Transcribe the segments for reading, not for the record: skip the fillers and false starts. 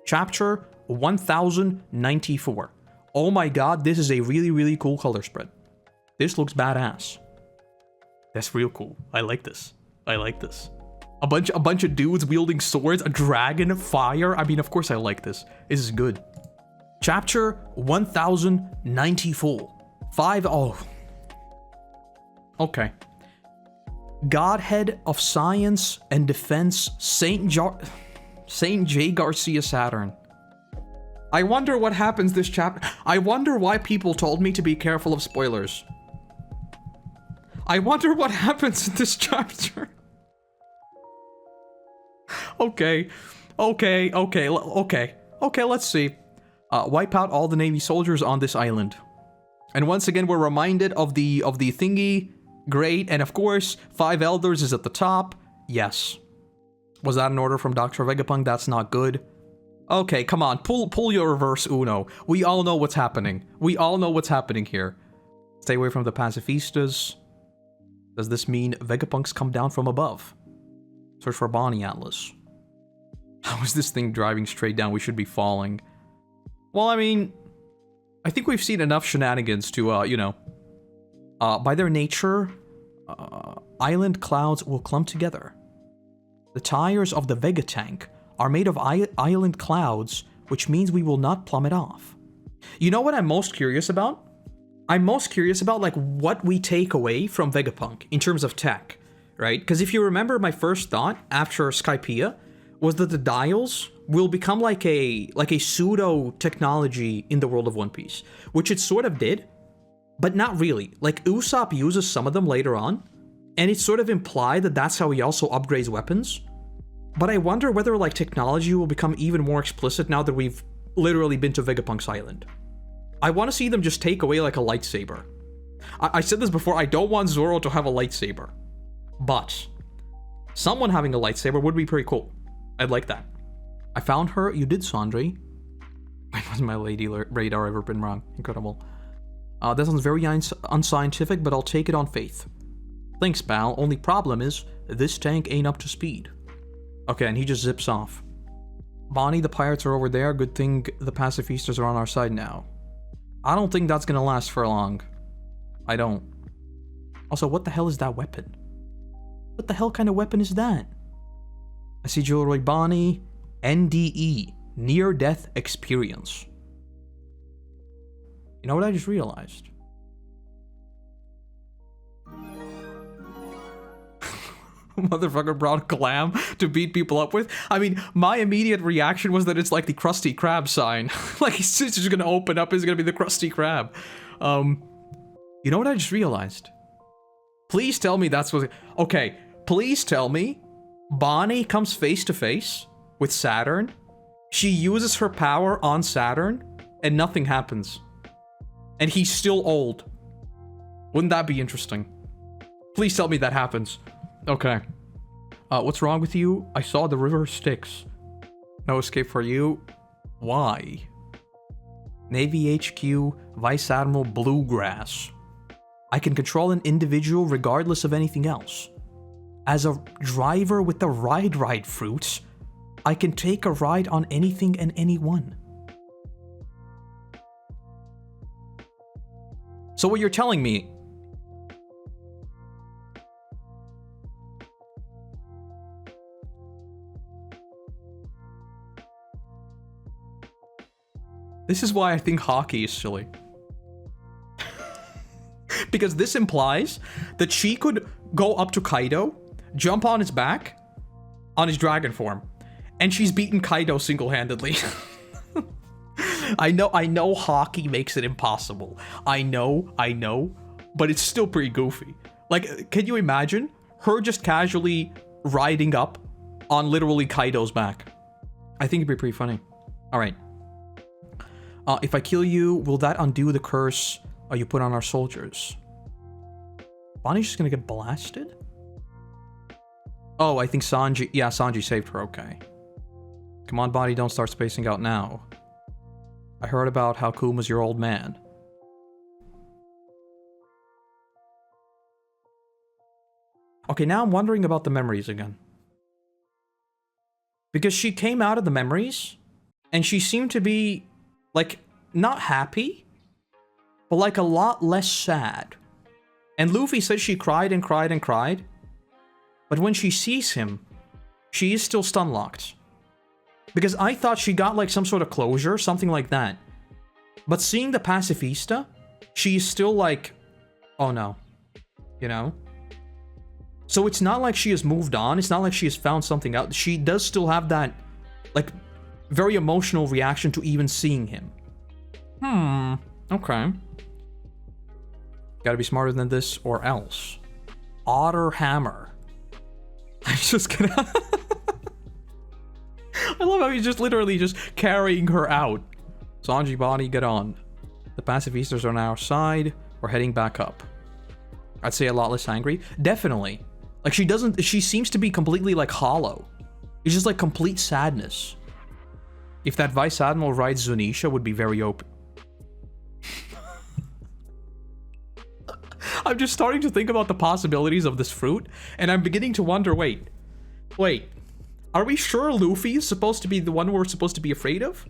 Chapter 1094. Oh my god, this is a really, really cool color spread. This looks badass. That's real cool. I like this. I like this. A bunch of dudes wielding swords, a dragon, fire. I mean, of course I like this. This is good. Chapter 1094. Oh. Okay. Godhead of Science and Defense, Saint J. Garcia Saturn. I wonder what happens this chapter. I wonder why people told me to be careful of spoilers. I wonder what happens in this chapter. Okay, let's see. Wipe out all the Navy soldiers on this island. And once again, we're reminded of the thingy. Great, and of course, 5 elders is at the top. Yes. Was that an order from Dr. Vegapunk? That's not good. Okay, come on, pull your reverse Uno. We all know what's happening. We all know what's happening here. Stay away from the pacifistas. Does this mean Vegapunks come down from above? Search for Bonney Atlas. How is this thing driving straight down? We should be falling. Well, I mean, I think we've seen enough shenanigans to, you know, by their nature, island clouds will clump together. The tires of the Vega tank are made of island clouds, which means we will not plummet off. You know what I'm most curious about? I'm most curious about, like, what we take away from Vegapunk in terms of tech, right? Because if you remember, my first thought after Skypiea was that the dials will become like a pseudo technology in the world of One Piece, which it sort of did, but not really. Like, Usopp uses some of them later on, and it's sort of implied that that's how he also upgrades weapons. But I wonder whether, like, technology will become even more explicit now that we've literally been to Vegapunk's island. I want to see them just take away, like, a lightsaber. I said this before, I don't want Zoro to have a lightsaber. But someone having a lightsaber would be pretty cool. I'd like that. I found her. You did, Sandri. Why has my lady radar ever been wrong? Incredible. That sounds very unscientific, but I'll take it on faith. Thanks, BAAL. Only problem is, this tank ain't up to speed. Okay, and he just zips off. Bonney, the pirates are over there. Good thing the pacifistas are on our side now. I don't think that's gonna last for long. I don't. Also, what the hell is that weapon? What the hell kind of weapon is that? I see Jewelry Bonney. NDE. Near-Death Experience. You know what I just realized? Motherfucker brought glam to beat people up with. I mean, my immediate reaction was that it's like the Krusty Krab sign. Like, he's just gonna open up, it's gonna be the Krusty Krab. You know what I just realized? Please tell me that's what... Okay, please tell me Bonney comes face to face with Saturn. She uses her power on Saturn, and nothing happens. And he's still old. Wouldn't that be interesting? Please tell me that happens. Okay. What's wrong with you? I saw the river Styx. No escape for you. Why? Navy HQ, Vice Admiral Bluegrass. I can control an individual regardless of anything else. As a driver with the ride fruits, I can take a ride on anything and anyone. So what you're telling me... This is why I think hockey is silly. Because this implies that she could go up to Kaido, jump on his back, on his dragon form, and she's beaten Kaido single-handedly. I know hockey makes it impossible. I know, but it's still pretty goofy. Like, can you imagine her just casually riding up on literally Kaido's back? I think it'd be pretty funny. Alright. If I kill you, will that undo the curse you put on our soldiers? Bonnie's just gonna get blasted? Oh, I think Sanji... Yeah, Sanji saved her, okay. Come on, Bonnie, don't start spacing out now. I heard about how Kuma's your old man. Okay, now I'm wondering about the memories again. Because she came out of the memories, And she seemed to be, like, not happy, but like a lot less sad. And Luffy said she cried and cried and cried. But when she sees him, she is still stun-locked. Because I thought she got like some sort of closure, something like that. But seeing the pacifista, she is still like, oh no. You know? So it's not like she has moved on, it's not like she has found something out. She does still have that, like, very emotional reaction to even seeing him. Okay. Gotta be smarter than this or else. Otter Hammer. I'm just gonna... I love how he's just literally just carrying her out. Sanji, Bonney, get on. The pacifistas are on our side. We're heading back up. I'd say a lot less angry. Definitely. Like, she seems to be completely, like, hollow. It's just, like, complete sadness. If that Vice Admiral rides Zunisha, would be very open. I'm just starting to think about the possibilities of this fruit, and I'm beginning to wonder, wait. Are we sure Luffy is supposed to be the one we're supposed to be afraid of?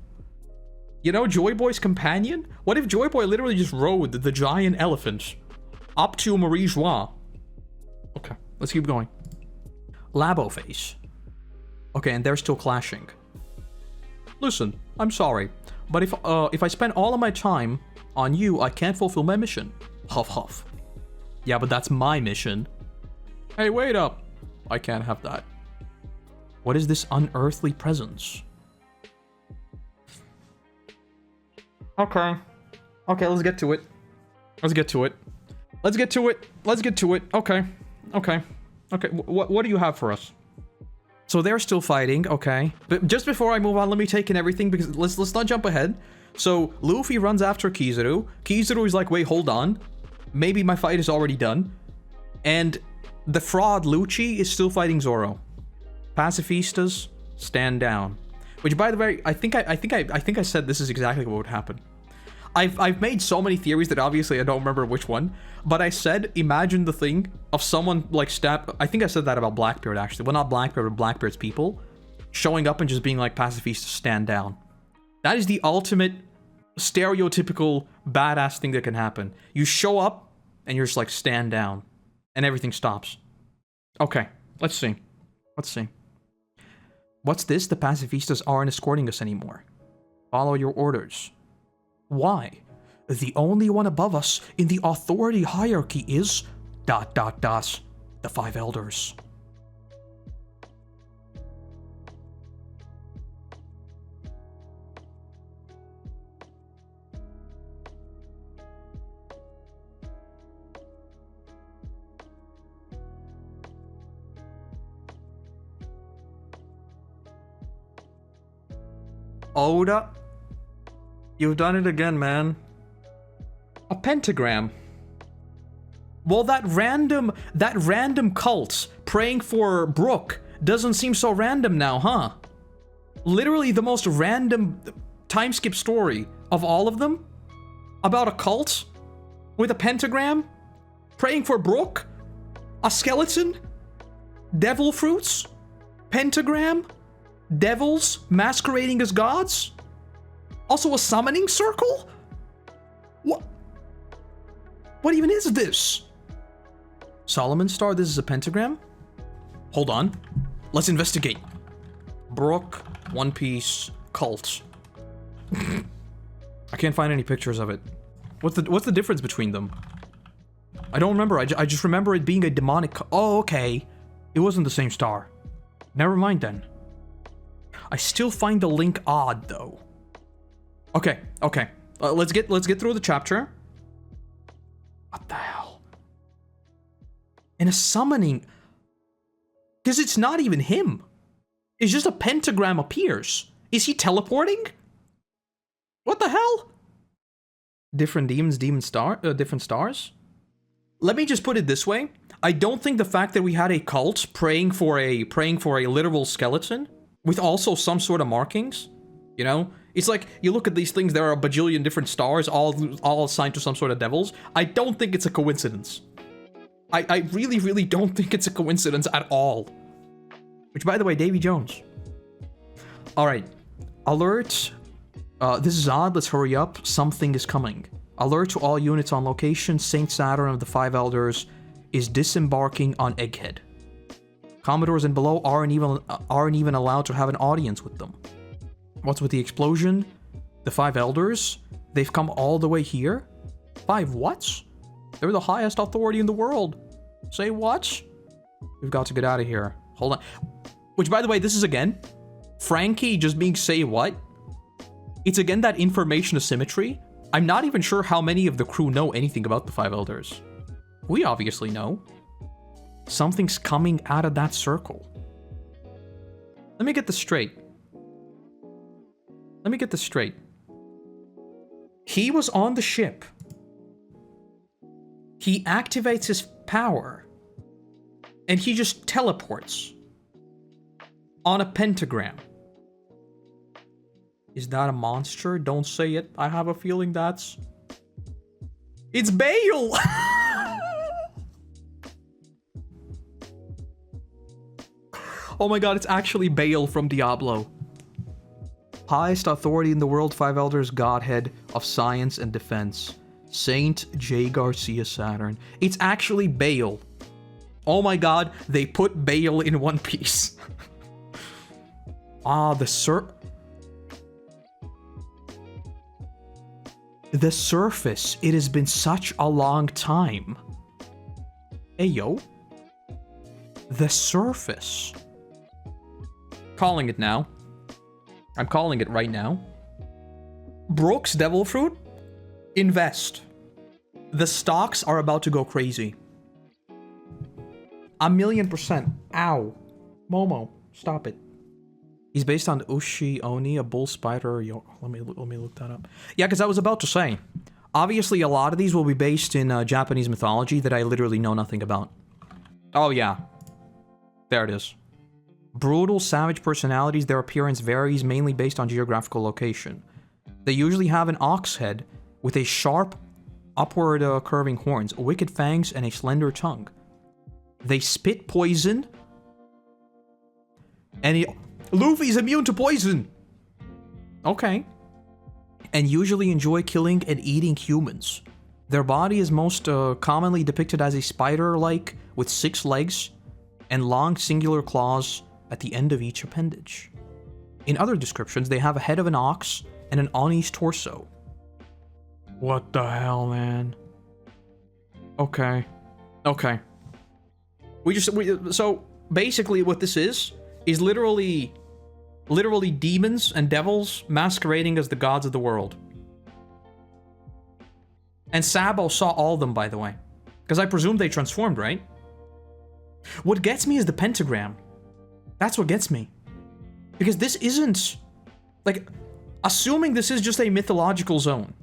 You know, Joy Boy's companion? What if Joy Boy literally just rode the giant elephant up to Marie Joie? Okay, let's keep going. Labo face. Okay, and they're still clashing. Listen, I'm sorry, but if I spend all of my time on you, I can't fulfill my mission. Huff huff. Yeah, but that's my mission. Hey, wait up. I can't have that. What is this unearthly presence? Okay. Okay, let's get to it. Let's get to it. Let's get to it. Let's get to it. Okay. Okay. Okay, what do you have for us? So they're still fighting, okay. But just before I move on, let me take in everything, because let's not jump ahead. So Luffy runs after Kizaru. Kizaru is like, wait, hold on. Maybe my fight is already done. And the fraud Lucci is still fighting Zoro. Pacifistas, stand down. Which, by the way, I think I said this is exactly what would happen. I've made so many theories that obviously I don't remember which one, but I said, imagine the thing of someone like I think I said that about Blackbeard actually. Well, not Blackbeard, but Blackbeard's people showing up and just being like, pacifistas, stand down. That is the ultimate stereotypical badass thing that can happen. You show up and you're just like, stand down, and everything stops. Okay, let's see. Let's see. What's this? The pacifistas aren't escorting us anymore. Follow your orders. Why? The only one above us in the authority hierarchy is... the 5 elders. Oda, you've done it again, man. A pentagram. Well, that random cult praying for Brook doesn't seem so random now, huh? Literally the most random time skip story of all of them? About a cult with a pentagram praying for Brook, a skeleton, devil fruits, pentagram, devils masquerading as gods? Also a summoning circle? What even is this? Solomon Star, this is a pentagram? Hold on. Let's investigate. Brook, One Piece, cult. I can't find any pictures of it. What's the difference between them? I don't remember. I just remember it being a demonic... Oh, okay. It wasn't the same star. Never mind then. I still find the link odd, though. Okay, okay. Let's get through the chapter. What the hell? And a summoning... Because it's not even him. It's just a pentagram appears. Is he teleporting? What the hell? Different demons, different stars? Let me just put it this way. I don't think the fact that we had a cult praying for a literal skeleton with also some sort of markings, you know? It's like, you look at these things, there are a bajillion different stars, all assigned to some sort of devils. I don't think it's a coincidence. I really, really don't think it's a coincidence at all. Which, by the way, Davy Jones. Alright. Alert. This is odd. Let's hurry up. Something is coming. Alert to all units on location. Saint Saturn of the Five Elders is disembarking on Egghead. Commodores and below aren't even allowed to have an audience with them. What's with the explosion? The Five Elders? They've come all the way here? Five what? They're the highest authority in the world. Say what? We've got to get out of here. Hold on. Which, by the way, this is again Frankie just being say what? It's again that information asymmetry. I'm not even sure how many of the crew know anything about the Five Elders. We obviously know. Something's coming out of that circle. Let me get this straight. Let me get this straight. He was on the ship. He activates his power. And he just teleports. On a pentagram. Is that a monster? Don't say it. I have a feeling that's... It's BAAL! Oh my god, it's actually BAAL from Diablo. Highest authority in the world, Five Elders, Godhead of Science and Defense. Saint J. Garcia Saturn. It's actually BAAL. Oh my god, they put BAAL in One Piece. Ah, the surface. It has been such a long time. Hey, yo. The surface. Calling it now. I'm calling it right now. Brooks Devil Fruit? Invest. The stocks are about to go crazy. 1,000,000%. Ow. Momo, stop it. He's based on Ushi Oni, a bull spider. Yo, let me look that up. Yeah, because I was about to say, obviously a lot of these will be based in Japanese mythology that I literally know nothing about. Oh yeah, there it is. Brutal, savage personalities. Their appearance varies mainly based on geographical location. They usually have an ox head with a sharp, upward curving horns, wicked fangs, and a slender tongue. They spit poison, and Luffy's immune to poison! Okay. And usually enjoy killing and eating humans. Their body is most commonly depicted as a spider-like with 6 legs and long singular claws at the end of each appendage. In other descriptions, they have a head of an ox and an Oni's torso. What the hell, man? Okay. Okay. So, basically what this is literally demons and devils masquerading as the gods of the world. And Sabo saw all of them, by the way. Because I presume they transformed, right? What gets me is the pentagram. That's what gets me. Because this isn't... Like, assuming this is just a mythological zone.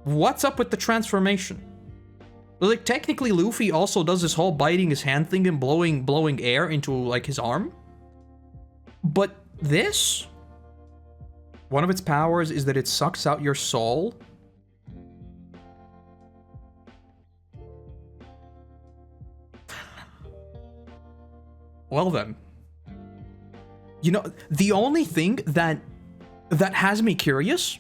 What's up with the transformation? Like, technically Luffy also does this whole biting his hand thing and blowing air into, like, his arm. But this? One of its powers is that it sucks out your soul. Well then. You know, the only thing that has me curious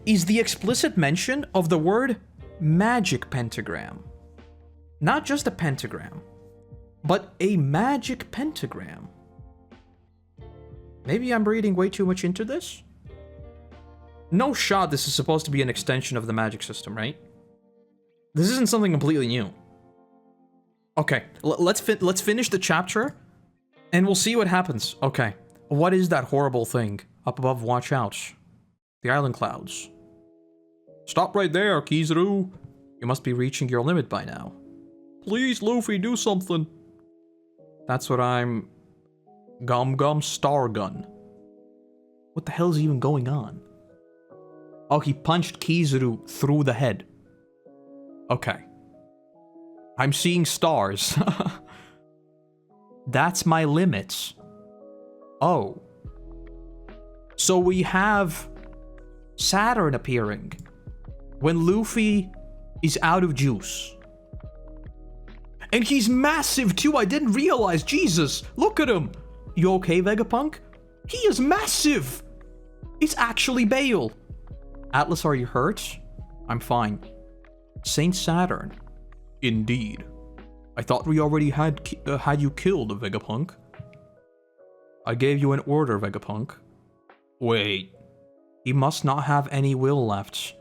is the explicit mention of the word magic pentagram. Not just a pentagram, but a magic pentagram. Maybe I'm reading way too much into this? No shot this is supposed to be an extension of the magic system, right? This isn't something completely new. Okay, let's finish the chapter, and we'll see what happens. Okay, what is that horrible thing? Up above, watch out. The island clouds. Stop right there, Kizaru. You must be reaching your limit by now. Please, Luffy, do something. That's what I'm... Gum Star Gun. What the hell is even going on? Oh, he punched Kizaru through the head. Okay. I'm seeing stars. That's my limits. Oh. So we have Saturn appearing when Luffy is out of juice. And he's massive too, I didn't realize. Jesus, look at him. You okay, Vegapunk? He is massive. It's actually BAAL. Atlas, are you hurt? I'm fine. Saint Saturn. Indeed. I thought we already had you killed, Vegapunk. I gave you an order, Vegapunk. Wait. He must not have any will left.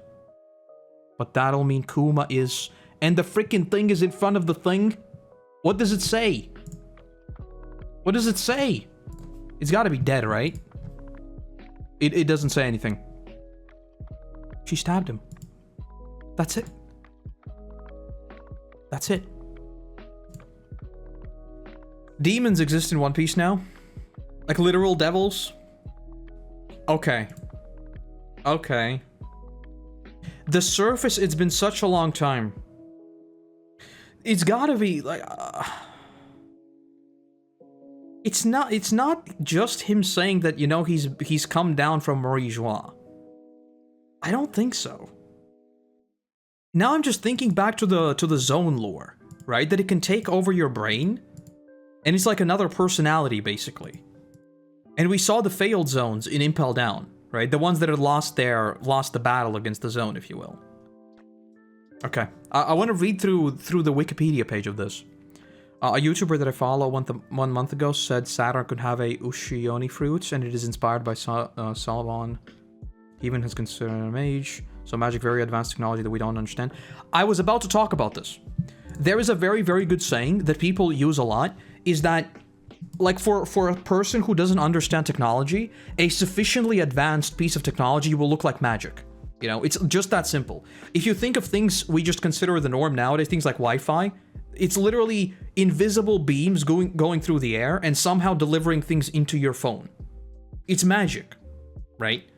But that'll mean Kuma is... And the freaking thing is in front of the thing? What does it say? What does it say? It's gotta be dead, right? It doesn't say anything. She stabbed him. That's it. That's it. Demons exist in One Piece now? Like literal devils? Okay. Okay. The surface, it's been such a long time. It's gotta be like... It's not just him saying that, you know, he's come down from Marie Joie. I don't think so. Now I'm just thinking back to the zone lore, right? That it can take over your brain, and it's like another personality, basically. And we saw the failed zones in Impel Down, right? The ones that had lost the battle against the zone, if you will. Okay, I want to read through the Wikipedia page of this. A YouTuber that I follow 1 month ago said Saturn could have a Ushioni fruit, and it is inspired by Salomon. He even has considered a mage, so magic, very advanced technology that we don't understand. I was about to talk about this. There is a very, very good saying that people use a lot, is that, like, for a person who doesn't understand technology, a sufficiently advanced piece of technology will look like magic. You know, it's just that simple. If you think of things we just consider the norm nowadays, things like Wi-Fi, it's literally invisible beams going through the air and somehow delivering things into your phone. It's magic, right?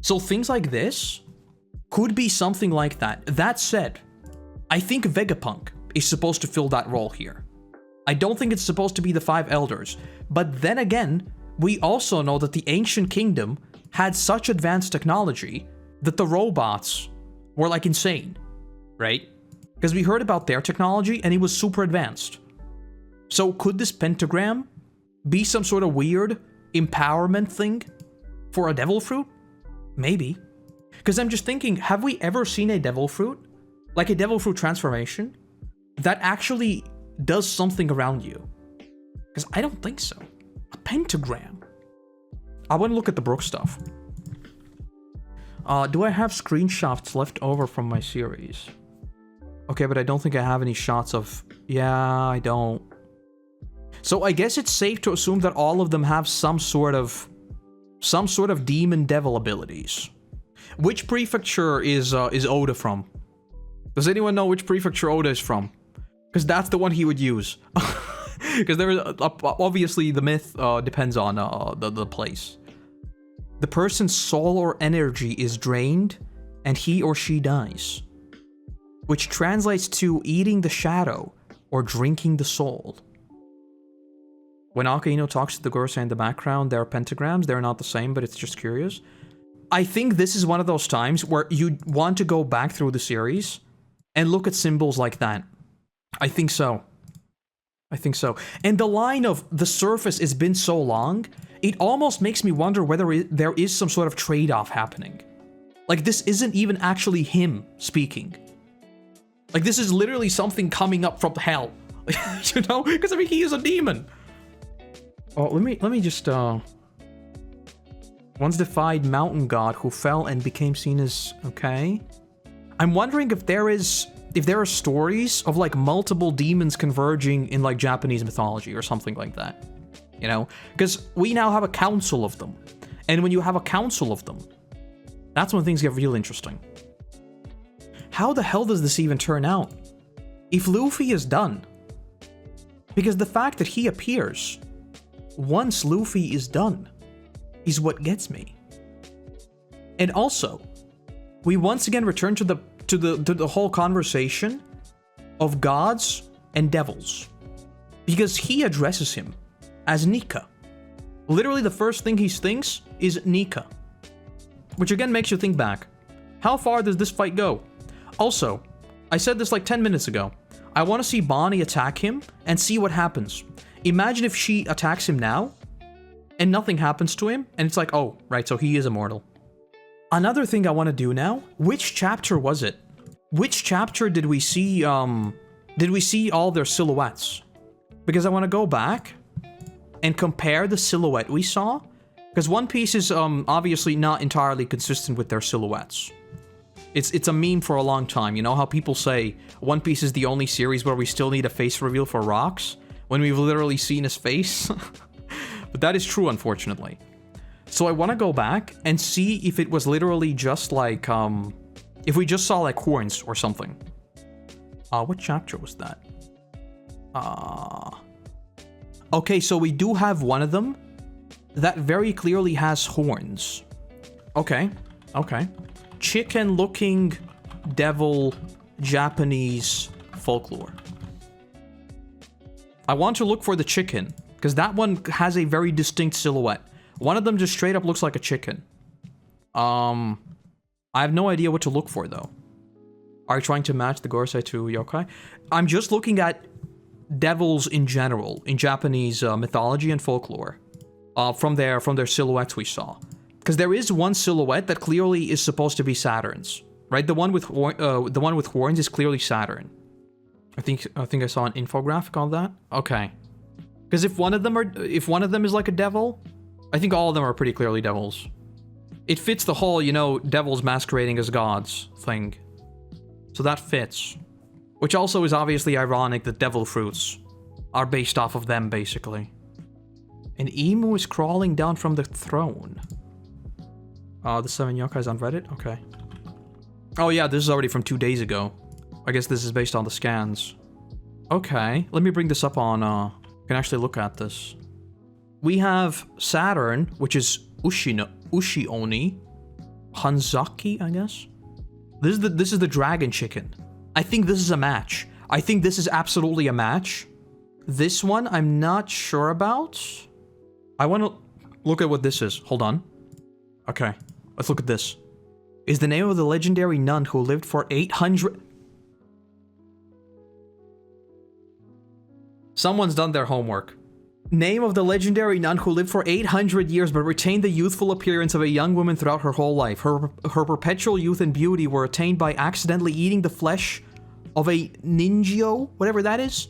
So things like this could be something like that. That said, I think Vegapunk is supposed to fill that role here. I don't think it's supposed to be the 5 elders. But then again, we also know that the Ancient Kingdom had such advanced technology that the robots were like insane, right? Because we heard about their technology and it was super advanced. So could this pentagram be some sort of weird empowerment thing for a devil fruit? Maybe. Because I'm just thinking, have we ever seen a devil fruit? Like a devil fruit transformation? That actually does something around you? Because I don't think so. A pentagram. I want to look at the Brook stuff. Do I have screenshots left over from my series? Okay, but I don't think I have any shots of... Yeah, I don't. So I guess it's safe to assume that all of them have some sort of demon devil abilities. Which prefecture is Oda from? Does anyone know which prefecture Oda is from? Because that's the one he would use. Because there is obviously the myth depends on the place. The person's soul or energy is drained, and he or she dies, which translates to eating the shadow or drinking the soul. When Akainu talks to the Gorosei in the background, there are pentagrams. They're not the same, but it's just curious. I think this is one of those times where you want to go back through the series and look at symbols like that. I think so. I think so. And the line of the surface has been so long, it almost makes me wonder whether there is some sort of trade-off happening. Like, this isn't even actually him speaking. Like, this is literally something coming up from hell. You know? Because, I mean, he is a demon. Oh, let me just, once defied mountain god who fell and became seen as... Okay. I'm wondering if there are stories of, like, multiple demons converging in, like, Japanese mythology or something like that. You know? Because we now have a council of them. And when you have a council of them, that's when things get real interesting. How the hell does this even turn out? If Luffy is done... Because the fact that he appears... once Luffy is done, is what gets me. And also, we once again return to the whole conversation of gods and devils. Because he addresses him as Nika. Literally the first thing he thinks is Nika. Which again makes you think back. How far does this fight go? Also, I said this like 10 minutes ago. I want to see Bonney attack him and see what happens. Imagine if she attacks him now, and nothing happens to him, and it's like, oh, right, so he is immortal. Another thing I want to do now, which chapter was it? Which chapter did we see all their silhouettes? Because I want to go back and compare the silhouette we saw. Because One Piece is obviously not entirely consistent with their silhouettes. It's a meme for a long time. You know how people say One Piece is the only series where we still need a face reveal for Rocks? When we've literally seen his face? But that is true, unfortunately. So I want to go back and see if it was literally just like, if we just saw like horns or something. What chapter was that? Okay, so we do have one of them that very clearly has horns. Okay, okay. Chicken-looking devil Japanese folklore. I want to look for the chicken, because that one has a very distinct silhouette. One of them just straight up looks like a chicken. I have no idea what to look for, though. Are you trying to match the Gorosei to yokai? I'm just looking at devils in general, in Japanese mythology and folklore. From their silhouettes we saw. Because there is one silhouette that clearly is supposed to be Saturn's. Right? The one with horns is clearly Saturn. I think I saw an infographic on that. Okay. Because if one of them is like a devil, I think all of them are pretty clearly devils. It fits the whole, you know, devils masquerading as gods thing. So that fits. Which also is obviously ironic that devil fruits are based off of them, basically. An emu is crawling down from the throne. The 7 yokais on Reddit? Okay. Oh yeah, this is already from 2 days ago. I guess this is based on the scans. Okay, let me bring this up on, can actually look at this. We have Saturn, which is Ushi-Oni. Hanzaki, I guess? This is the dragon chicken. I think this is a match. I think this is absolutely a match. This one, I'm not sure about. I want to look at what this is. Hold on. Okay, let's look at this. Is the name of the legendary nun who lived for 800... Someone's done their homework. Name of the legendary nun who lived for 800 years but retained the youthful appearance of a young woman throughout her whole life. Her perpetual youth and beauty were attained by accidentally eating the flesh of a ninjyo, whatever that is,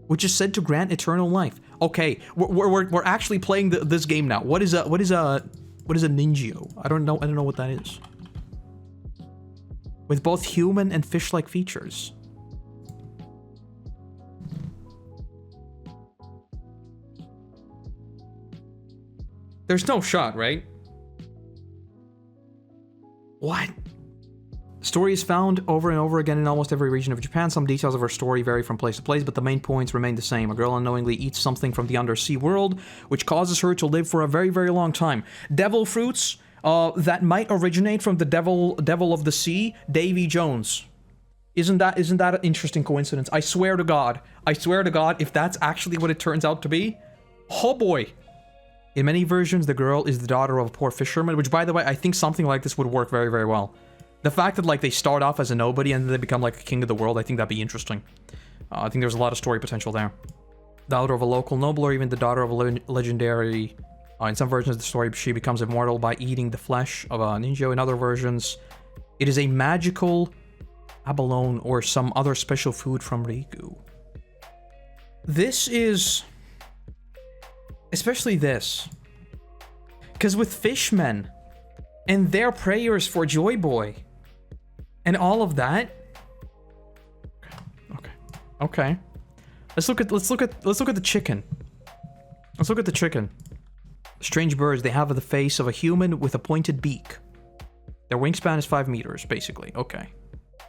which is said to grant eternal life. Okay, we're actually playing this game now. What is a ninjyo? I don't know what that is. With both human and fish-like features. There's no shot, right? What? The story is found over and over again in almost every region of Japan. Some details of her story vary from place to place, but the main points remain the same. A girl unknowingly eats something from the undersea world, which causes her to live for a very, very long time. Devil fruits that might originate from the devil of the sea, Davy Jones. Isn't that an interesting coincidence? I swear to God, if that's actually what it turns out to be, oh boy. In many versions, the girl is the daughter of a poor fisherman, which, by the way, I think something like this would work very, very well. The fact that, like, they start off as a nobody and then they become, like, a king of the world, I think that'd be interesting. I think there's a lot of story potential there. Daughter of a local noble, or even the daughter of a legendary... in some versions of the story, she becomes immortal by eating the flesh of a ninja. In other versions, it is a magical abalone or some other special food from Rigu. This is... especially this. Because with fishmen and their prayers for Joy Boy and all of that. Okay. Let's look at the chicken. Let's look at the chicken. Strange birds, they have the face of a human with a pointed beak. Their wingspan is 5 meters, basically. Okay.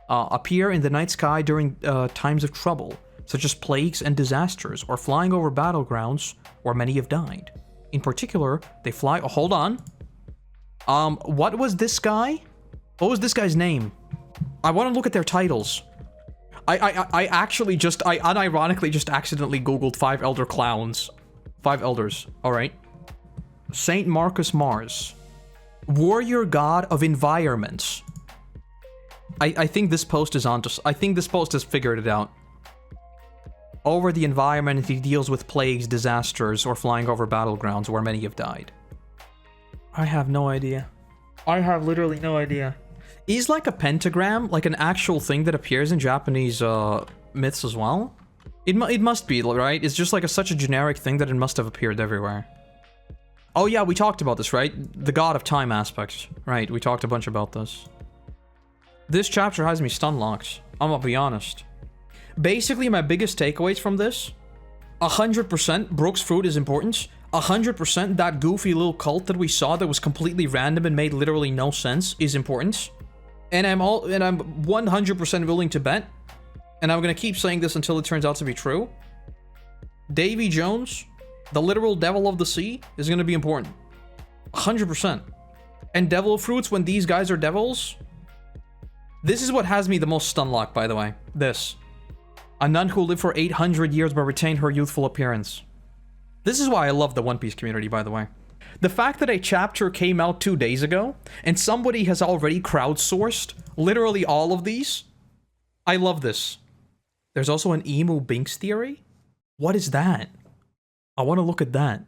Appear in the night sky during times of trouble, such as plagues and disasters, or flying over battlegrounds where many have died. In particular, they fly... Oh, hold on. What was this guy? What was this guy's name? I want to look at their titles. I actually just... I unironically just accidentally googled 5 elder clowns. 5 elders. Alright. Saint Marcus Mars. Warrior god of environments. I think this post is on to... I think this post has figured it out. Over the environment, he deals with plagues, disasters, or flying over battlegrounds where many have died. I have no idea. I have literally no idea. Is like a pentagram like an actual thing that appears in Japanese myths as well? It must be, right? It's just like such a generic thing that it must have appeared everywhere. Oh yeah, we talked about this, right? The god of time aspects. Right, we talked a bunch about this. This chapter has me stun locked. I'm gonna be honest. Basically, my biggest takeaways from this: 100% Brook's fruit is important. 100% that goofy little cult that we saw that was completely random and made literally no sense is important. And I'm 100% willing to bet, and I'm gonna keep saying this until it turns out to be true, Davy Jones, the literal devil of the sea, is gonna be important. 100%. And devil fruits, when these guys are devils, this is what has me the most stun locked, by the way. This. A nun who lived for 800 years but retained her youthful appearance. This is why I love the One Piece community, by the way. The fact that a chapter came out 2 days ago, and somebody has already crowdsourced literally all of these, I love this. There's also an Imu Bink Theory? What is that? I want to look at that.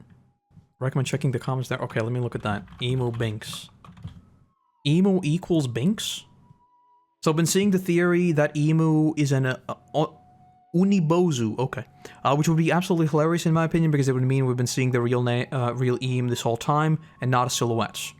Recommend checking the comments there. Okay, let me look at that. Imu Binks. Imu equals Binks? So I've been seeing the theory that Imu is an Unibozu, okay. Which would be absolutely hilarious in my opinion, because it would mean we've been seeing the real Im this whole time, and not a Silhouette.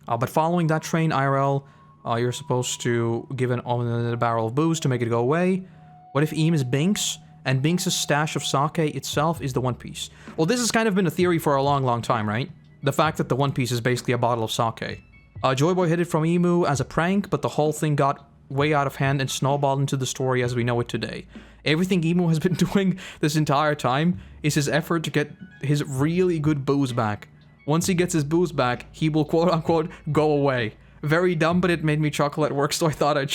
But following that train, IRL, you're supposed to give a barrel of booze to make it go away. What if Im is Binks, and Binks' stash of sake itself is the One Piece? Well, this has kind of been a theory for a long time, right? The fact that the One Piece is basically a bottle of sake. Joy Boy hid it from Imu as a prank, but the whole thing got way out of hand and snowballed into the story as we know it today. Everything Imu has been doing this entire time is his effort to get his really good booze back. Once he gets his booze back, he will quote-unquote go away. Very dumb, but it made me chuckle at work, so I thought I'd...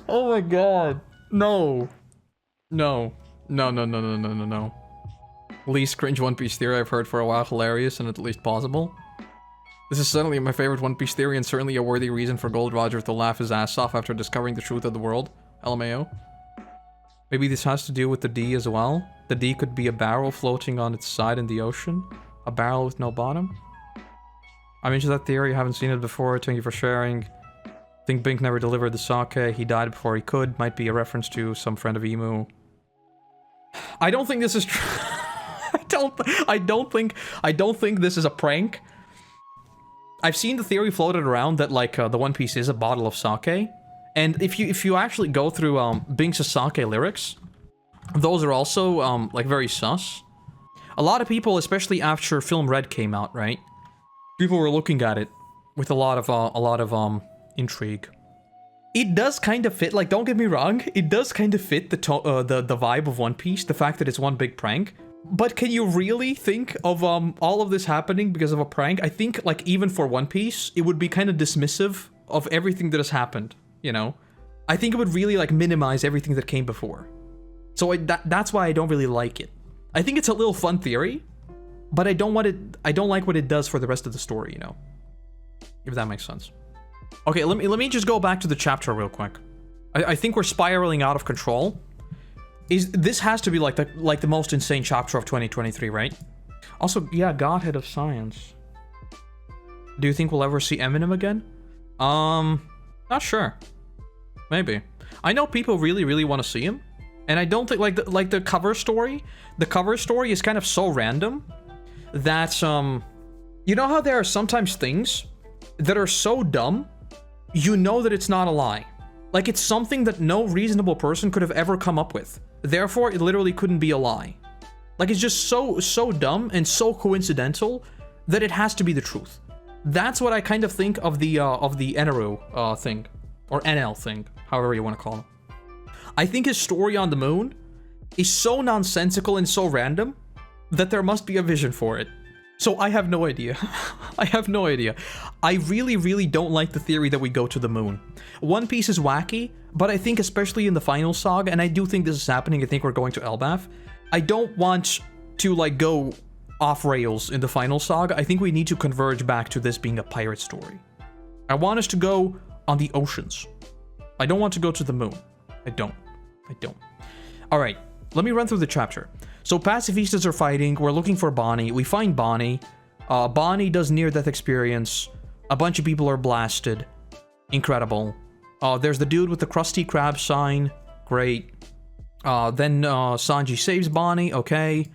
Oh my god. No. No. No. Least cringe One Piece theory I've heard for a while. Hilarious and at least plausible. This is certainly my favorite One Piece theory and certainly a worthy reason for Gold Roger to laugh his ass off after discovering the truth of the world. LMAO. Maybe this has to do with the D as well. The D could be a barrel floating on its side in the ocean. A barrel with no bottom. I'm into that theory, I haven't seen it before. Thank you for sharing. Think Bink never delivered the sake. He died before he could. Might be a reference to some friend of Imu. I don't think this is true. I don't think this is a prank. I've seen the theory floated around that like the One Piece is a bottle of sake, and if you actually go through Bink's sake lyrics, those are also like very sus. A lot of people, especially after Film Red came out, right? People were looking at it with a lot of intrigue. It does kind of fit. Like, don't get me wrong, it does kind of fit the vibe of One Piece, the fact that it's one big prank. But can you really think of all of this happening because of a prank? I think, like, even for One Piece, it would be kind of dismissive of everything that has happened, you know? I think it would really, like, minimize everything that came before. So that's why I don't really like it. I think it's a little fun theory, but I don't like what it does for the rest of the story, you know? If that makes sense. Okay, let me just go back to the chapter real quick. I think we're spiraling out of control. This has to be like the most insane chapter of 2023, right? Also, yeah, Godhead of Science. Do you think we'll ever see Eminem again? Not sure. Maybe. I know people really want to see him, and I don't think like the cover story. The cover story is kind of so random that you know how there are sometimes things that are so dumb, you know that it's not a lie. Like, it's something that no reasonable person could have ever come up with. Therefore, it literally couldn't be a lie. Like, it's just so dumb and so coincidental that it has to be the truth. That's what I kind of think of the Eneru thing. Or Enel thing, however you want to call it. I think his story on the moon is so nonsensical and so random that there must be a vision for it. So I have no idea. I have no idea. I really don't like the theory that we go to the moon. One Piece is wacky, but I think especially in the final saga, and I do think this is happening, I think we're going to Elbaf. I don't want to like go off rails in the final saga. I think we need to converge back to this being a pirate story. I want us to go on the oceans. I don't want to go to the moon. I don't. Alright, let me run through the chapter. So pacifistas are fighting, we're looking for Bonney, we find Bonney. Bonney does near-death experience. A bunch of people are blasted. Incredible. There's the dude with the Krusty Krab sign. Great. Then Sanji saves Bonney. Okay.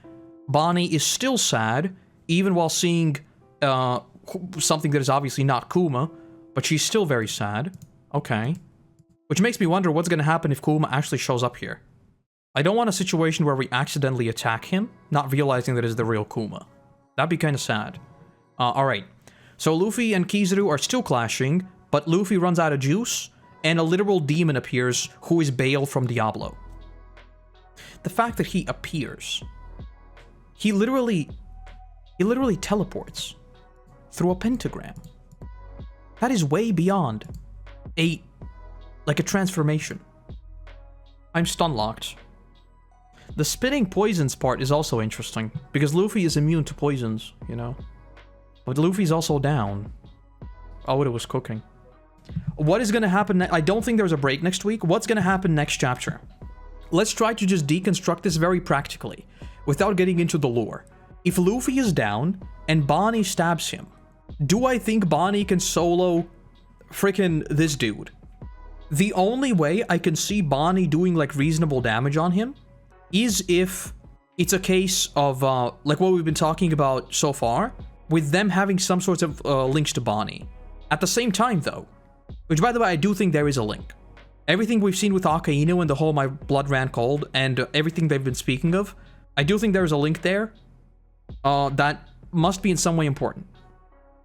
Bonney is still sad, even while seeing something that is obviously not Kuma, but she's still very sad. Okay. Which makes me wonder what's going to happen if Kuma actually shows up here. I don't want a situation where we accidentally attack him, not realizing that it's the real Kuma. That'd be kind of sad. Alright. So Luffy and Kizaru are still clashing, but Luffy runs out of juice, and a literal demon appears who is BAAL from Diablo. The fact that he appears. He literally teleports through a pentagram. That is way beyond a transformation. I'm stun-locked. The spitting poisons part is also interesting, because Luffy is immune to poisons, you know? But Luffy's also down. Oh, it was cooking. What is gonna happen I don't think there's a break next week. What's gonna happen next chapter? Let's try to just deconstruct this very practically, without getting into the lore. If Luffy is down, and Bonney stabs him, do I think Bonney can solo frickin' this dude? The only way I can see Bonney doing, like, reasonable damage on him is if it's a case of, like what we've been talking about so far, with them having some sorts of links to Bonney. At the same time, though, which, by the way, I do think there is a link. Everything we've seen with Akainu and the whole My Blood Ran Cold, and everything they've been speaking of, I do think there is a link there that must be in some way important.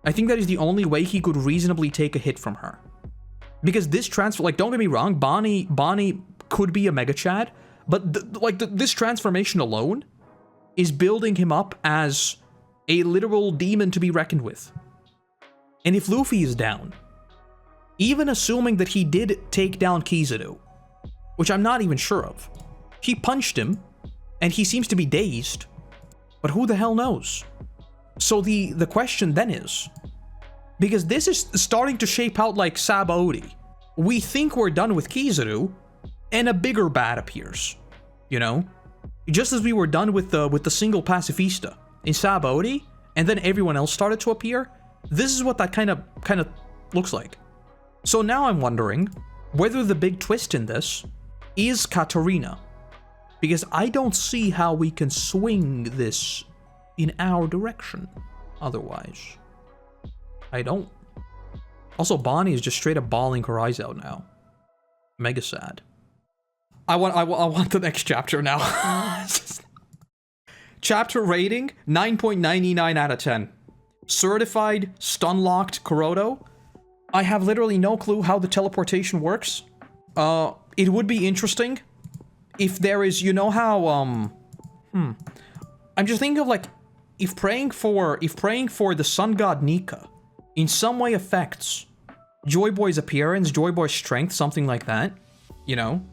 I think that is the only way he could reasonably take a hit from her. Because this transfer, like, don't get me wrong, Bonney could be a Mega Chad, but this transformation alone is building him up as a literal demon to be reckoned with. And if Luffy is down, even assuming that he did take down Kizaru, which I'm not even sure of, he punched him, and he seems to be dazed, but who the hell knows? So the question then is, because this is starting to shape out like Sabaody, we think we're done with Kizaru, and a bigger bad appears, you know? Just as we were done with the single pacifista in Sabaody, and then everyone else started to appear, this is what that kind of looks like. So now I'm wondering whether the big twist in this is Katarina, because I don't see how we can swing this in our direction otherwise. I don't. Also, Bonney is just straight up bawling her eyes out now. Mega sad. I want the next chapter now. Chapter rating, 9.99 out of 10. Certified, stun-locked Koroto. I have literally no clue how the teleportation works. It would be interesting if there is, you know how, I'm just thinking of, like, if praying for the sun god Nika in some way affects Joy Boy's appearance, Joy Boy's strength, something like that, you know?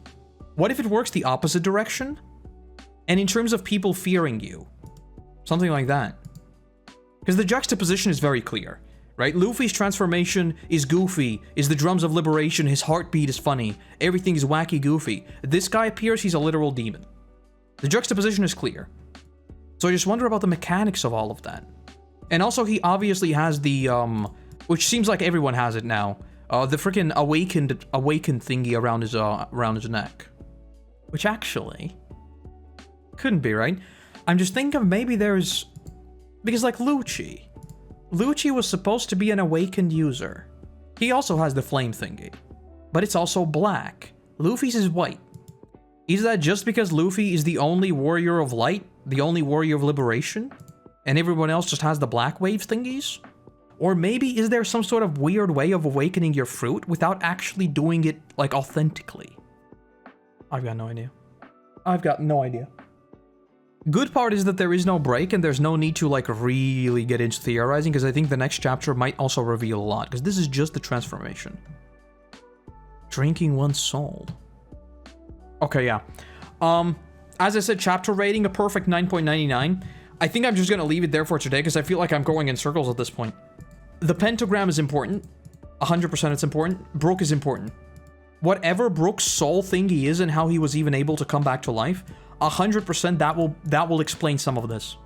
What if it works the opposite direction? And in terms of people fearing you, something like that. Because the juxtaposition is very clear, right? Luffy's transformation is goofy, is the drums of liberation, his heartbeat is funny, everything is wacky goofy. This guy appears, he's a literal demon. The juxtaposition is clear. So I just wonder about the mechanics of all of that. And also he obviously has the, which seems like everyone has it now, the freaking awakened thingy around his neck. Which actually couldn't be, right? I'm just thinking of maybe there's, because like Lucci was supposed to be an awakened user. He also has the flame thingy, but it's also black. Luffy's is white. Is that just because Luffy is the only warrior of light, the only warrior of liberation, and everyone else just has the black wave thingies? Or maybe is there some sort of weird way of awakening your fruit without actually doing it, like, authentically? I've got no idea. I've got no idea. Good part is that there is no break and there's no need to, like, really get into theorizing, because I think the next chapter might also reveal a lot, because this is just the transformation. Drinking one's soul. Okay, yeah. As I said, chapter rating, a perfect 9.99. I think I'm just gonna leave it there for today, because I feel like I'm going in circles at this point. The pentagram is important. 100% it's important. Brook is important. Whatever Brook's soul thingy is and how he was even able to come back to life, 100% that will explain some of this.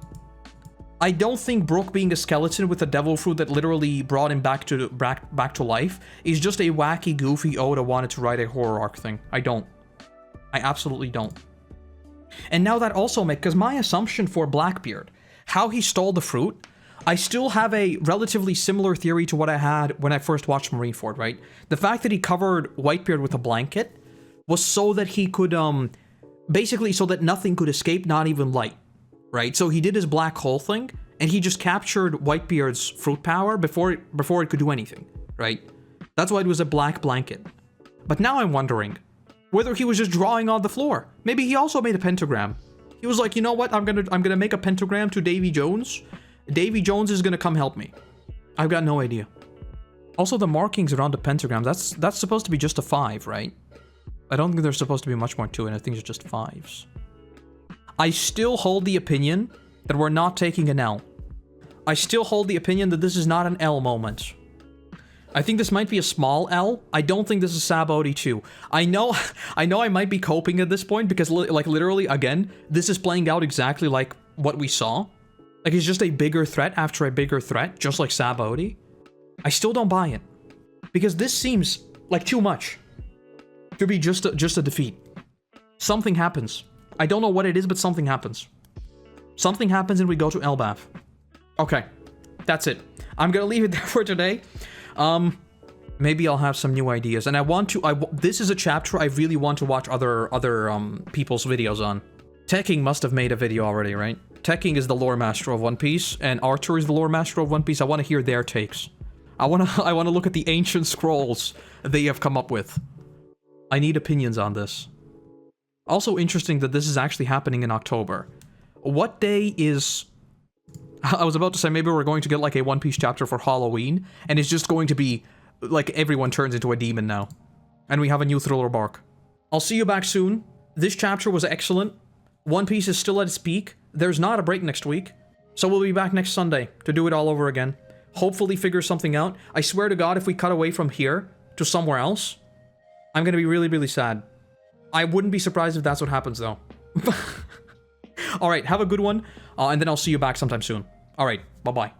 I don't think Brook being a skeleton with a devil fruit that literally brought him back to life is just a wacky, goofy Oda wanted to write a horror arc thing. I don't. I absolutely don't. And now that also makes, because my assumption for Blackbeard, how he stole the fruit, I still have a relatively similar theory to what I had when I first watched Marineford, right? The fact that he covered Whitebeard with a blanket was so that he could, basically so that nothing could escape, not even light, right? So he did his black hole thing, and he just captured Whitebeard's fruit power before it could do anything, right? That's why it was a black blanket. But now I'm wondering whether he was just drawing on the floor. Maybe he also made a pentagram. He was like, you know what? I'm gonna make a pentagram to Davy Jones. Davy Jones is gonna come help me. I've got no idea. Also, the markings around the pentagram, that's supposed to be just a 5, right? I don't think there's supposed to be much more to it. I think it's just 5s. I still hold the opinion that we're not taking an L. I still hold the opinion that this is not an L moment. I think this might be a small L. I don't think this is Sabaody 2. I know I might be coping at this point because, like, literally, again, this is playing out exactly like what we saw. Like, it's just a bigger threat after a bigger threat, just like Sabaody. I still don't buy it. Because this seems like too much to be just a defeat. Something happens. I don't know what it is, but something happens. Something happens and we go to Elbaf. Okay, that's it. I'm gonna leave it there for today. Maybe I'll have some new ideas, and this is a chapter I really want to watch other people's videos on. Tekking must have made a video already, right? Tekking is the lore master of One Piece, and Archer is the lore master of One Piece. I want to hear their takes. I want to look at the ancient scrolls they have come up with. I need opinions on this. Also interesting that this is actually happening in October. What day is... I was about to say maybe we're going to get like a One Piece chapter for Halloween, and it's just going to be like everyone turns into a demon now. And we have a new thriller bark. I'll see you back soon. This chapter was excellent. One Piece is still at its peak. There's not a break next week. So we'll be back next Sunday to do it all over again. Hopefully figure something out. I swear to God, if we cut away from here to somewhere else, I'm gonna be really, really sad. I wouldn't be surprised if that's what happens though. Alright, have a good one, and then I'll see you back sometime soon. Alright, bye-bye.